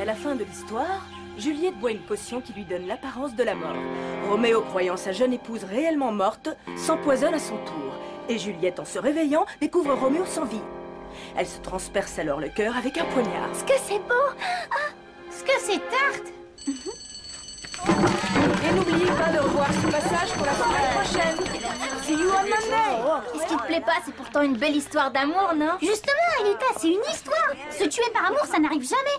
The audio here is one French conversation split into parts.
Et à la fin de l'histoire, Juliette boit une potion qui lui donne l'apparence de la mort. Roméo, croyant sa jeune épouse réellement morte, s'empoisonne à son tour. Et Juliette, en se réveillant, découvre Roméo sans vie. Elle se transperce alors le cœur avec un poignard. Ce que c'est beau! Ah, ce que c'est tarte! Et n'oubliez pas de revoir ce passage pour la semaine prochaine. See you on Monday. Et ce qui te plaît pas, c'est pourtant une belle histoire d'amour, non? Justement, Elita, c'est une histoire! Se tuer par amour, ça n'arrive jamais!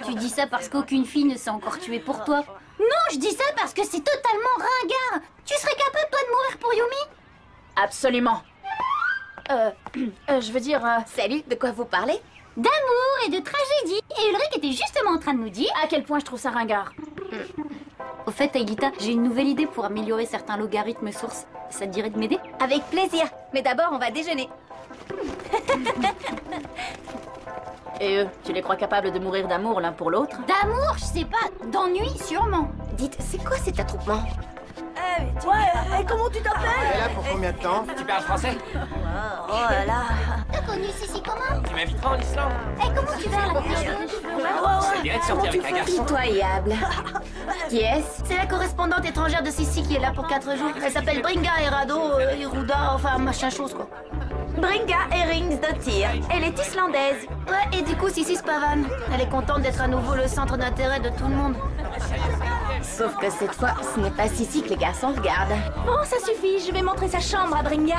Tu dis ça parce qu'aucune fille ne s'est encore tuée pour toi. Non, je dis ça parce que c'est totalement ringard! Tu serais capable, toi, de mourir pour Yumi? Absolument. Je veux dire... Salut, de quoi vous parlez? D'amour et de tragédie. Et Ulrich était justement en train de nous dire... À quel point je trouve ça ringard. Au fait, Aïlita, j'ai une nouvelle idée pour améliorer certains logarithmes sources. Ça te dirait de m'aider? Avec plaisir. Mais d'abord, on va déjeuner. Et eux, tu les crois capables de mourir d'amour l'un pour l'autre? D'amour, je sais pas. D'ennui, sûrement. Dites, c'est quoi cet attroupement? Ouais, et comment tu t'appelles? T'es là pour combien de temps? Tu parles français? Oh là là. T'as connu Sissi comment? Tu m'inviteras en Islande? Et comment tu vas là? Je dirais de sortir avec un garçon. Pitoyable. Qui est-ce? C'est la correspondante étrangère de Sissi qui est là pour 4 jours. Elle s'appelle Bringa Herado, Iruda, enfin machin chose quoi. Bringa Heringsdottir. Elle est islandaise. Ouais, et du coup Sissi Spavan. Elle est contente d'être à nouveau le centre d'intérêt de tout le monde. Sauf que cette fois, ce n'est pas Sissi que les garçons regardent. Bon, ça suffit, je vais montrer sa chambre à Bringa.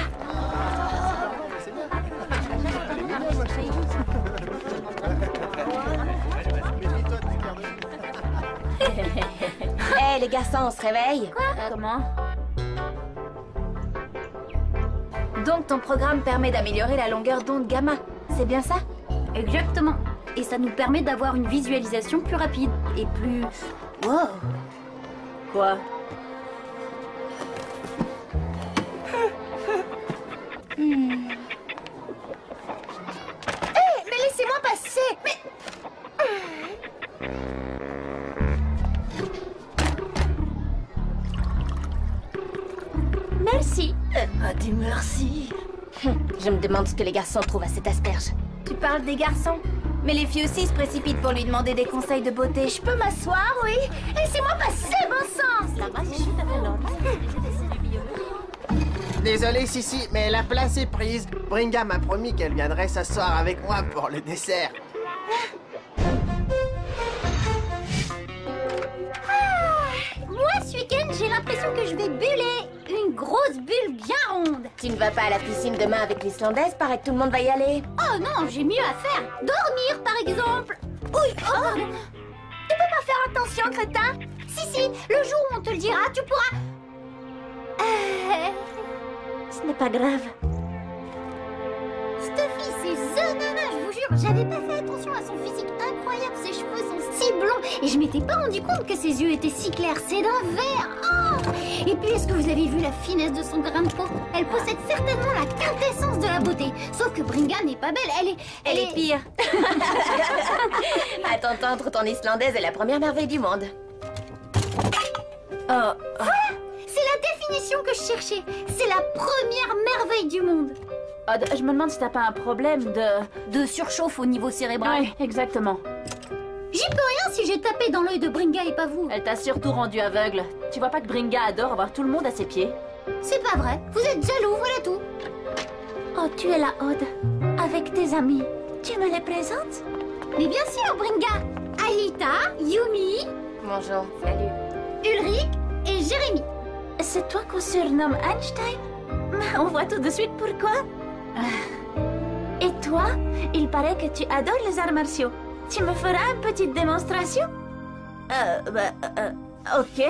Hé, les garçons, on se réveille? Comment? Donc ton programme permet d'améliorer la longueur d'onde gamma, c'est bien ça? Exactement. Et ça nous permet d'avoir une visualisation plus rapide et plus... Wow. Quoi? Mais laissez-moi passer! Mais... Merci. Dis merci. Je me demande ce que les garçons trouvent à cette asperge. Tu parles des garçons? Mais les filles aussi se précipitent pour lui demander des conseils de beauté. Je peux m'asseoir, oui? Laissez-moi passer, bon sens! Désolé, Sissi, mais la place est prise. Bringa m'a promis qu'elle viendrait s'asseoir avec moi pour le dessert. Moi, ce week-end, j'ai l'impression que je vais buller. Une grosse bulle bien ronde. Tu ne vas pas à la piscine demain avec l'Islandaise? Paraît que tout le monde va y aller. Oh non, j'ai mieux à faire. Dormir, par exemple. Oui, oh, pardon. Tu peux pas faire attention, crétin? Si, le jour où on te le dira, tu pourras... Ce n'est pas grave. Stuffy, c'est the nana, je vous jure. J'avais pas fait attention à son physique incroyable. Ses cheveux sont si blonds. Et je m'étais pas rendu compte que ses yeux étaient si clairs. C'est d'un verre. Oh! Et puis, est-ce que vous avez vu la finesse de son grain de peau? Elle possède certainement la quintessence de la beauté. Sauf que Bringa n'est pas belle. Elle est pire. À t'entendre, ton Islandaise est la première merveille du monde. C'est la définition que je cherchais. C'est la première merveille du monde. Odd, je me demande si t'as pas un problème De surchauffe au niveau cérébral. Ouais, exactement. J'y peux rien si j'ai tapé dans l'œil de Bringa et pas vous. Elle t'a surtout rendu aveugle. Tu vois pas que Bringa adore avoir tout le monde à ses pieds? C'est pas vrai. Vous êtes jaloux, voilà tout. Oh, tu es là, Aude. Avec tes amis. Tu me les présentes? Mais bien sûr, Bringa. Aïlita, Yumi, Bonjour. Salut. Ulrich et Jérémy. C'est toi qu'on surnomme Einstein? On voit tout de suite pourquoi. Et toi, il paraît que tu adores les arts martiaux. Tu me feras une petite démonstration? Ok.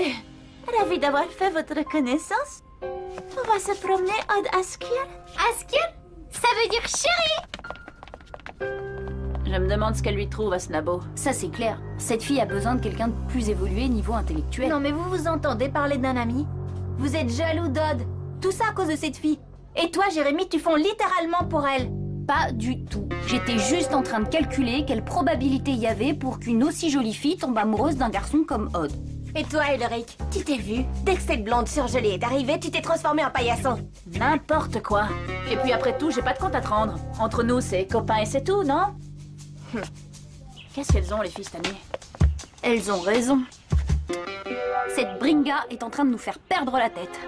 Ravi d'avoir fait votre connaissance. On va se promener Odd Askir. Askir, ça veut dire chérie. Je me demande ce qu'elle lui trouve à Snabo. Ça, c'est clair. Cette fille a besoin de quelqu'un de plus évolué niveau intellectuel. Non mais vous vous entendez parler d'un ami? Vous êtes jaloux d'Odd. Tout ça à cause de cette fille. Et toi, Jérémy, tu fonds littéralement pour elle. Pas du tout. J'étais juste en train de calculer quelle probabilité il y avait pour qu'une aussi jolie fille tombe amoureuse d'un garçon comme Odd. Et toi, Ulrich, tu t'es vu? Dès que cette blonde surgelée est arrivée, tu t'es transformé en paillasson. N'importe quoi. Et puis après tout, j'ai pas de compte à te rendre. Entre nous, c'est copains et c'est tout, non? Qu'est-ce qu'elles ont, les filles, cette année? Elles ont raison. Cette Bringa est en train de nous faire perdre la tête.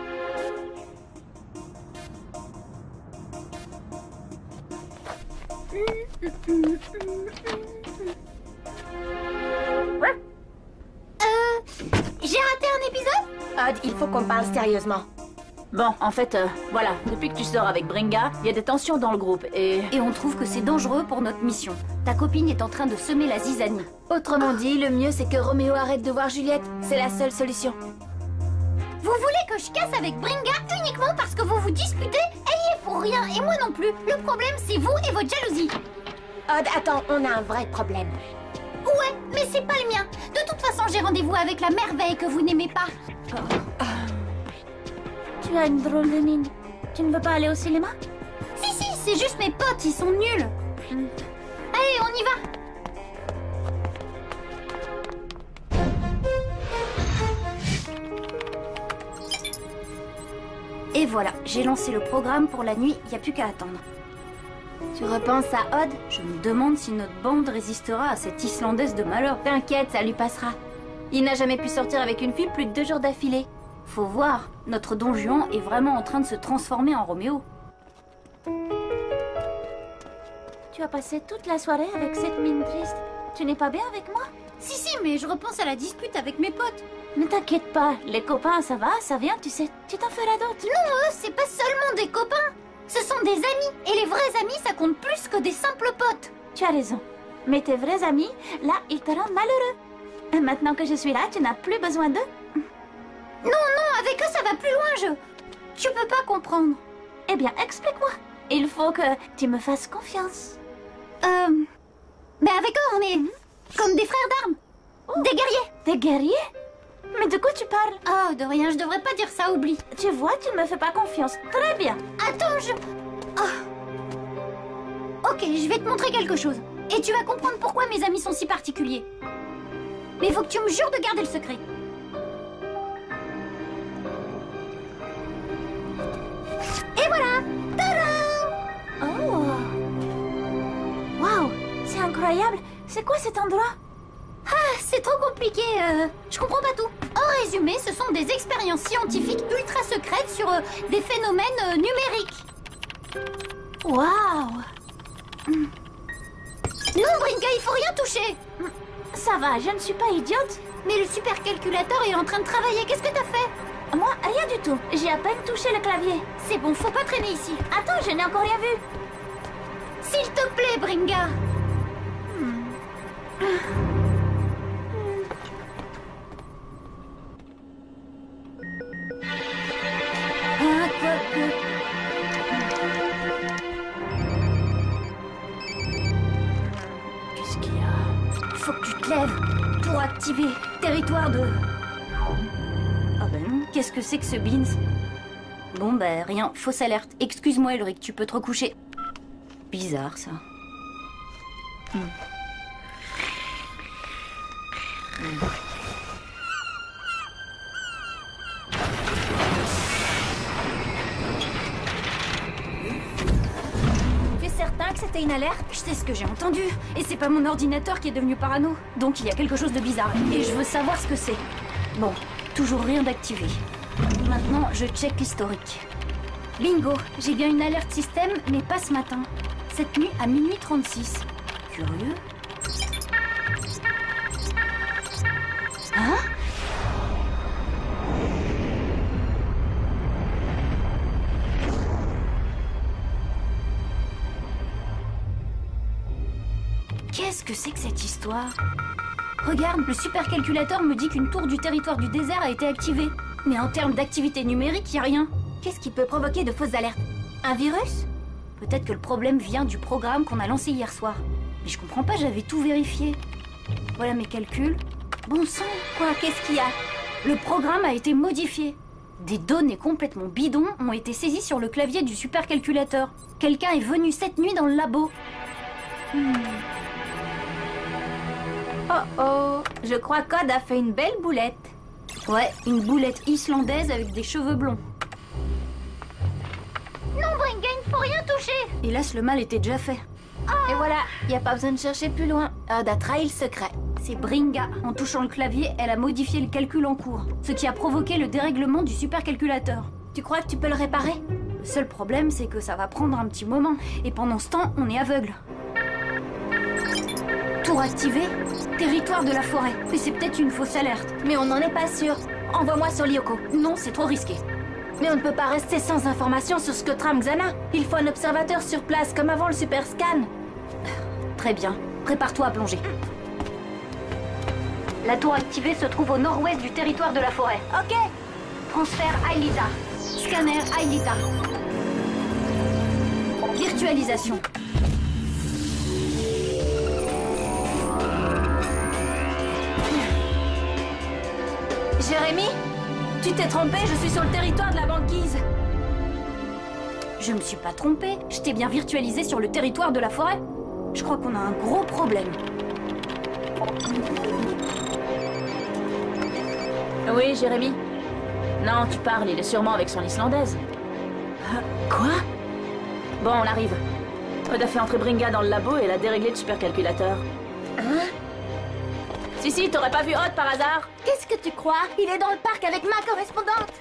J'ai raté un épisode? Odd, il faut qu'on parle sérieusement. Bon, en fait, voilà, depuis que tu sors avec Bringa, il y a des tensions dans le groupe et on trouve que c'est dangereux pour notre mission. Ta copine est en train de semer la zizanie. Autrement dit, le mieux c'est que Roméo arrête de voir Juliette. C'est la seule solution. Vous voulez que je casse avec Bringa uniquement parce que vous vous disputez? Elle y est pour rien, et moi non plus. Le problème, c'est vous et votre jalousie. Odd, attends, on a un vrai problème. Ouais, mais c'est pas le mien. De toute façon, j'ai rendez-vous avec la merveille que vous n'aimez pas. Tu as une drôle de mine. Tu ne veux pas aller au cinéma? Si, c'est juste mes potes, ils sont nuls. Allez, on y va. Et voilà, j'ai lancé le programme pour la nuit, il n'y a plus qu'à attendre. Tu repenses à Odd? Je me demande si notre bande résistera à cette Islandaise de malheur. T'inquiète, ça lui passera. Il n'a jamais pu sortir avec une fille plus de 2 jours d'affilée. Faut voir, notre Don Juan est vraiment en train de se transformer en Roméo. Tu as passé toute la soirée avec cette mine triste. Tu n'es pas bien avec moi? Si, mais je repense à la dispute avec mes potes. Ne t'inquiète pas, les copains, ça va, ça vient, tu sais, tu t'en feras d'autres. Non, c'est pas seulement des copains. Ce sont des amis. Et les vrais amis, ça compte plus que des simples potes. Tu as raison. Mais tes vrais amis, là, ils te rendent malheureux. Et maintenant que je suis là, tu n'as plus besoin d'eux. Non, avec eux, ça va plus loin, Tu peux pas comprendre. Eh bien, explique-moi. Il faut que tu me fasses confiance. Mais avec eux, on est comme des frères d'armes. Des guerriers. Des guerriers? Mais de quoi tu parles? Oh, de rien, je devrais pas dire ça, oublie. Tu vois, tu ne me fais pas confiance. Très bien. Attends, Ok, je vais te montrer quelque chose. Et tu vas comprendre pourquoi mes amis sont si particuliers. Mais il faut que tu me jures de garder le secret. Et voilà! Tadam! Oh! Waouh! C'est incroyable! C'est quoi cet endroit? Ah, c'est trop compliqué, je comprends pas tout. En résumé, ce sont des expériences scientifiques ultra secrètes sur des phénomènes numériques. Waouh! Non, Bringa, il faut rien toucher. Ça va, je ne suis pas idiote. Mais le supercalculateur est en train de travailler, qu'est-ce que t'as fait? Moi, rien du tout. J'ai à peine touché le clavier. C'est bon, faut pas traîner ici. Attends, je n'ai encore rien vu. S'il te plaît, Bringa. Qu'est-ce qu'il y a? Faut que tu te lèves pour activer territoire de... Ah ben non, qu'est-ce que c'est que ce Beans? Bon ben rien, fausse alerte. Excuse-moi Ulrich, tu peux te recoucher. Bizarre ça. Tu es certain que c'était une alerte? Je sais ce que j'ai entendu. Et c'est pas mon ordinateur qui est devenu parano. Donc il y a quelque chose de bizarre. Et je veux savoir ce que c'est. Bon, toujours rien d'activé. Maintenant, je check l'historique. Bingo, j'ai bien une alerte système, mais pas ce matin. Cette nuit à minuit 36. Curieux. Hein? Qu'est-ce que c'est que cette histoire? Regarde, le supercalculateur me dit qu'une tour du territoire du désert a été activée. Mais en termes d'activité numérique, y a rien. Qu'est-ce qui peut provoquer de fausses alertes? Un virus? Peut-être que le problème vient du programme qu'on a lancé hier soir. Mais je comprends pas, j'avais tout vérifié. Voilà mes calculs. Bon sang, quoi, qu'est-ce qu'il y a? Le programme a été modifié. Des données complètement bidons ont été saisies sur le clavier du supercalculateur. Quelqu'un est venu cette nuit dans le labo. Oh oh, je crois qu'Odd a fait une belle boulette. Ouais, une boulette islandaise avec des cheveux blonds. Non, Bringa, il ne faut rien toucher. Hélas, le mal était déjà fait. Et voilà, il n'y a pas besoin de chercher plus loin. Odd a trahi le secret. C'est Bringa. En touchant le clavier, elle a modifié le calcul en cours, ce qui a provoqué le dérèglement du supercalculateur. Tu crois que tu peux le réparer? Le seul problème, c'est que ça va prendre un petit moment. Et pendant ce temps, on est aveugle. Tour activé. Territoire de la forêt. Mais c'est peut-être une fausse alerte. Mais on n'en est pas sûr. Envoie-moi sur Lyoko. Non, c'est trop risqué. Mais on ne peut pas rester sans information sur ce que trame Xana. Il faut un observateur sur place, comme avant le super scan. Très bien. Prépare-toi à plonger. La tour activée se trouve au nord-ouest du territoire de la forêt. Ok. Transfert Aelita. Scanner Aelita. Virtualisation. Jérémy, tu t'es trompé, je suis sur le territoire de la banquise. Je me suis pas trompée. Je t'ai bien virtualisé sur le territoire de la forêt. Je crois qu'on a un gros problème. Oui, Jérémy. Non, tu parles, il est sûrement avec son islandaise. Quoi? Bon, on arrive. Odd a fait entrer Bringa dans le labo et elle a déréglé le supercalculateur. Hein? Si, t'aurais pas vu Odd par hasard? Qu'est-ce que tu crois? Il est dans le parc avec ma correspondante.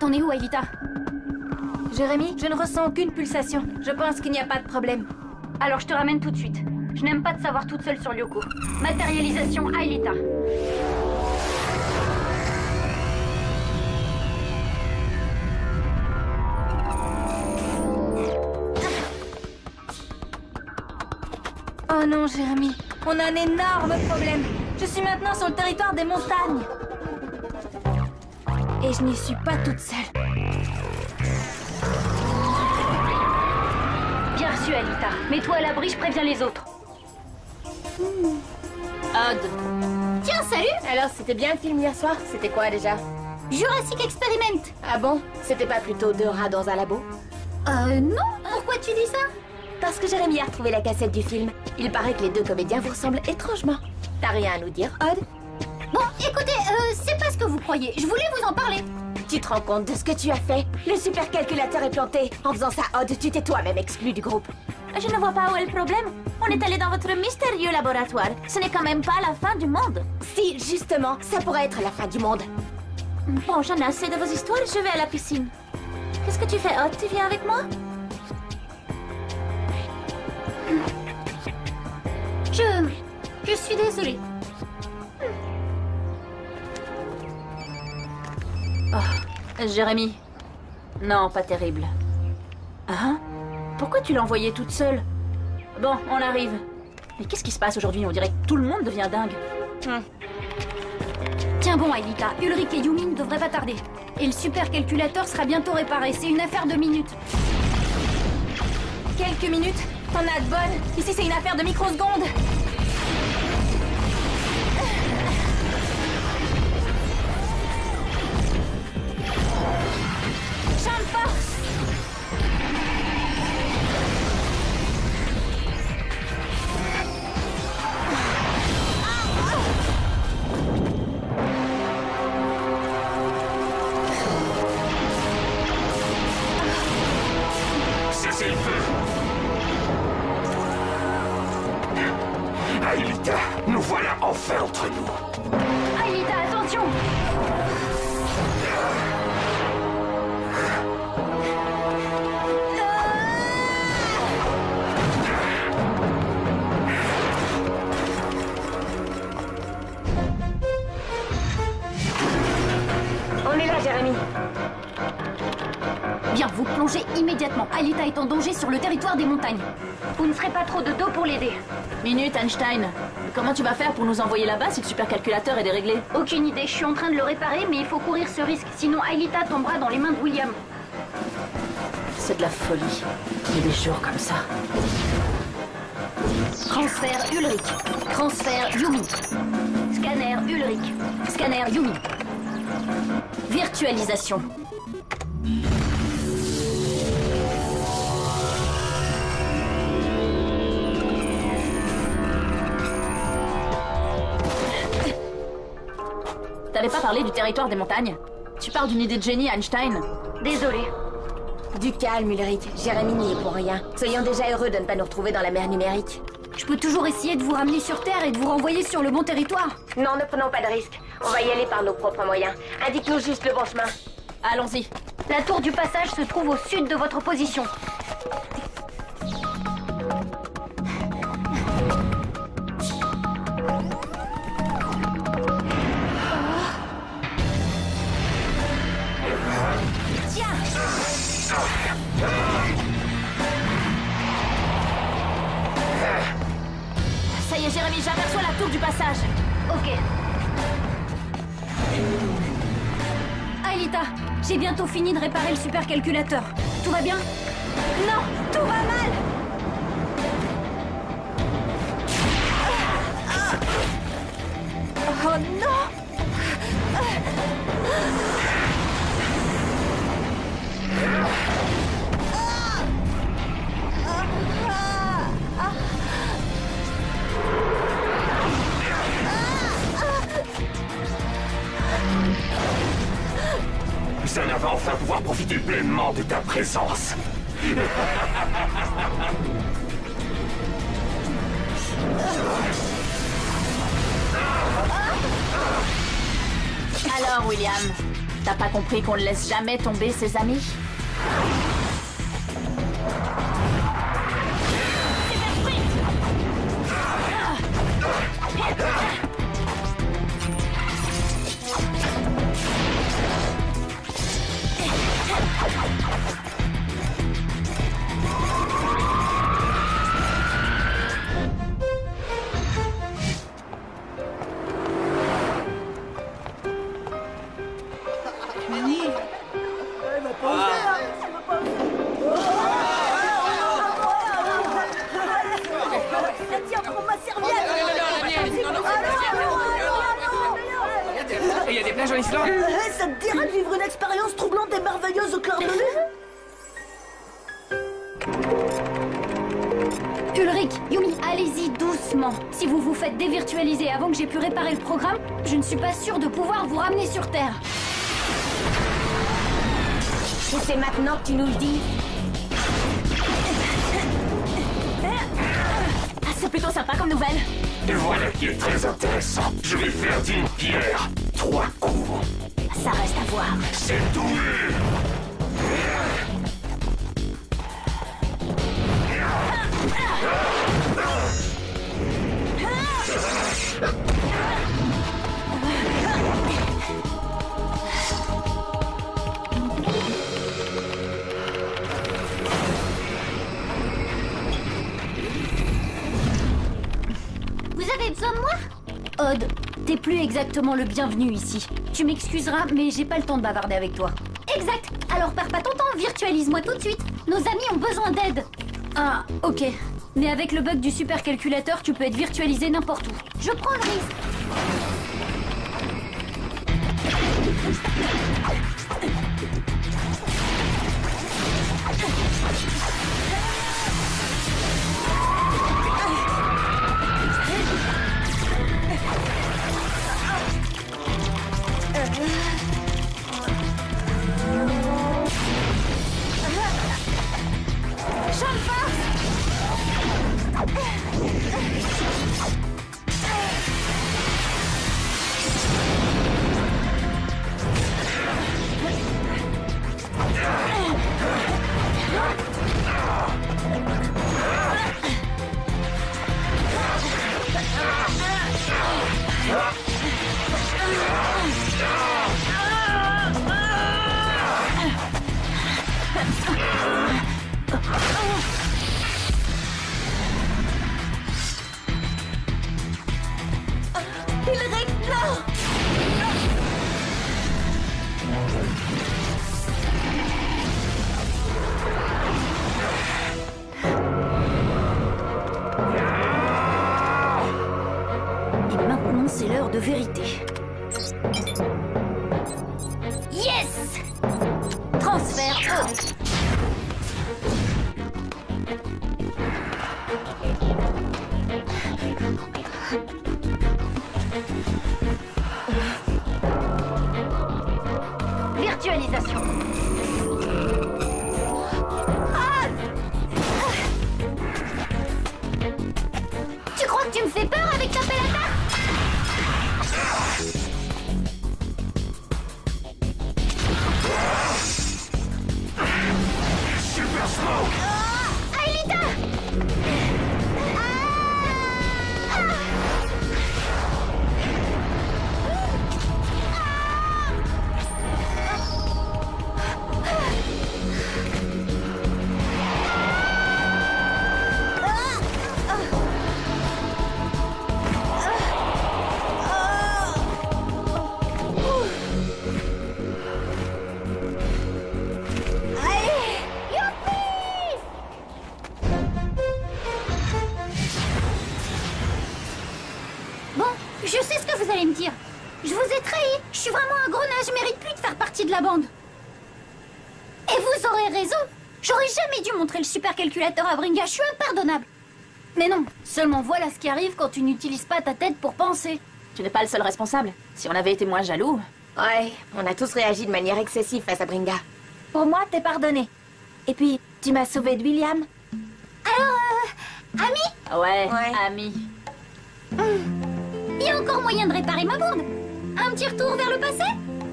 T'en es où, Aelita? Jérémy, je ne ressens aucune pulsation. Je pense qu'il n'y a pas de problème. Alors je te ramène tout de suite. Je n'aime pas te savoir toute seule sur Lyoko. Matérialisation Aelita. Oh non, Jérémy, on a un énorme problème. Je suis maintenant sur le territoire des montagnes. Et je n'y suis pas toute seule. Bien reçu, Aelita. Mets-toi à l'abri, je préviens les autres. Odd. Tiens, salut! Alors, c'était bien le film hier soir? C'était quoi déjà? Jurassic Experiment. Ah bon? C'était pas plutôt 2 rats dans un labo? Non. Pourquoi tu dis ça? Parce que Jérémy a retrouvé la cassette du film. Il paraît que les deux comédiens vous ressemblent étrangement. T'as rien à nous dire, Odd? Bon, écoutez, c'est pas ce que vous croyez. Je voulais vous en parler. Tu te rends compte de ce que tu as fait? Le supercalculateur est planté. En faisant ça, Odd, tu t'es toi-même exclu du groupe. Je ne vois pas où est le problème. On est allé dans votre mystérieux laboratoire. Ce n'est quand même pas la fin du monde. Si, justement, ça pourrait être la fin du monde. Bon, j'en ai assez de vos histoires, je vais à la piscine. Qu'est-ce que tu fais, Odd? Tu viens avec moi? Je suis désolée. Oh, Jérémy. Non, pas terrible. Hein? Pourquoi tu l'as envoyée toute seule? Bon, on arrive. Mais qu'est-ce qui se passe aujourd'hui? On dirait que tout le monde devient dingue. Tiens bon, Aelita, Ulrich et Yumi ne devraient pas tarder. Et le supercalculateur sera bientôt réparé. C'est une affaire de minutes. Quelques minutes? T'en as de bonnes. Ici, c'est une affaire de microsecondes. Champ de force. Cessez le feu! Aelita, nous voilà enfin entre nous. Aelita, attention! On est là, Jérémy. Bien, vous plongez immédiatement. Aelita est en danger sur le territoire des montagnes. Vous ne serez pas trop de dos pour l'aider. Minute, Einstein. Comment tu vas faire pour nous envoyer là-bas si le supercalculateur est déréglé? Aucune idée, je suis en train de le réparer, mais il faut courir ce risque, sinon Aelita tombera dans les mains de William. C'est de la folie. Il y a des jours comme ça. Transfert Ulrich. Transfert Yumi. Scanner Ulrich. Scanner Yumi. Virtualisation. T'avais pas parlé du territoire des montagnes? Tu parles d'une idée de génie, Einstein. Désolé. Du calme, Ulrich. Jérémy n'y est pour rien. Soyons déjà heureux de ne pas nous retrouver dans la mer numérique. Je peux toujours essayer de vous ramener sur Terre et de vous renvoyer sur le bon territoire. Non, ne prenons pas de risque. On va y aller par nos propres moyens. Indique-nous juste le bon chemin. Allons-y. La tour du passage se trouve au sud de votre position. Ça y est, Jérémy, j'aperçois la tour du passage. Ok. Aelita, j'ai bientôt fini de réparer le supercalculateur. Tout va bien? Non, tout va mal! Oh non! Sana va enfin pouvoir profiter pleinement de ta présence. Alors, William, t'as pas compris qu'on ne laisse jamais tomber ses amis? Il y a des plages en Islande. Ça te dirait de vivre une expérience troublante et merveilleuse au clair de lune? Ulrich, Yumi, allez-y doucement. Si vous vous faites dévirtualiser avant que j'ai pu réparer le programme, je ne suis pas sûre de pouvoir vous ramener sur Terre. Et c'est maintenant que tu nous le dis. Ah, c'est plutôt sympa comme nouvelle. Et voilà qui est très intéressant. Je vais faire d'une pierre 3 coups. Ça reste à voir. C'est tout. Vous avez besoin de moi? Odd, t'es plus exactement le bienvenu ici. Tu m'excuseras, mais j'ai pas le temps de bavarder avec toi. Exact. Alors perds pas ton temps, virtualise-moi tout de suite. Nos amis ont besoin d'aide. Ah, ok. Mais avec le bug du supercalculateur, tu peux être virtualisé n'importe où. Je prends le risque. C'est l'heure de vérité. Yes! Transfert E. Bon, je sais ce que vous allez me dire. Je vous ai trahi. Je suis vraiment un gros nain. Je mérite plus de faire partie de la bande. Et vous aurez raison. J'aurais jamais dû montrer le supercalculateur à Bringa. Je suis impardonnable. Mais non, seulement voilà ce qui arrive quand tu n'utilises pas ta tête pour penser. Tu n'es pas le seul responsable. Si on avait été moins jaloux... Ouais, on a tous réagi de manière excessive face à Bringa. Pour moi, t'es pardonné. Et puis, tu m'as sauvé de William. Alors, ami, Ouais, Ouais. ami. il y a encore moyen de réparer ma bande. Un petit retour vers le passé?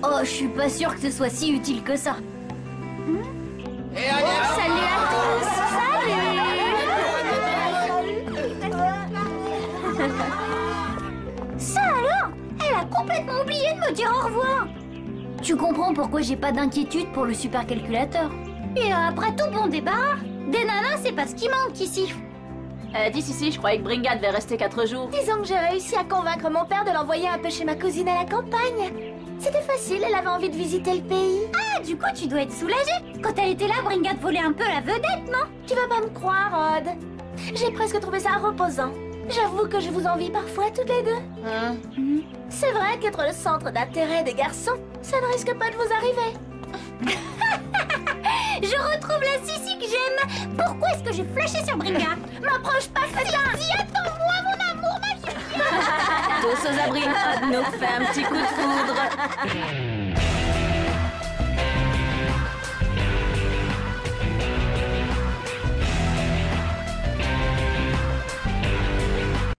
Oh, je suis pas sûre que ce soit si utile que ça. Et allez, Salut à tous! Salut! Ça alors? Elle a complètement oublié de me dire au revoir! Tu comprends pourquoi j'ai pas d'inquiétude pour le supercalculateur. Et après tout bon débarras, des nanas c'est pas ce qui manque ici. Dis si, je croyais que Bringa devait rester 4 jours. Disons que j'ai réussi à convaincre mon père de l'envoyer un peu chez ma cousine à la campagne. C'était facile, elle avait envie de visiter le pays. Ah, du coup tu dois être soulagée. Quand elle était là, Bringa te volait un peu la vedette, non? Tu vas pas me croire, Rod. J'ai presque trouvé ça reposant. J'avoue que je vous envie parfois toutes les deux. C'est vrai qu'être le centre d'intérêt des garçons, ça ne risque pas de vous arriver. Je retrouve la Sissi que j'aime. Pourquoi est-ce que j'ai flashé sur Bringa? M'approche pas, Sissi, attends-moi mon amour, ma chérie. Tous aux abris, Rod nous fait un petit coup de foudre.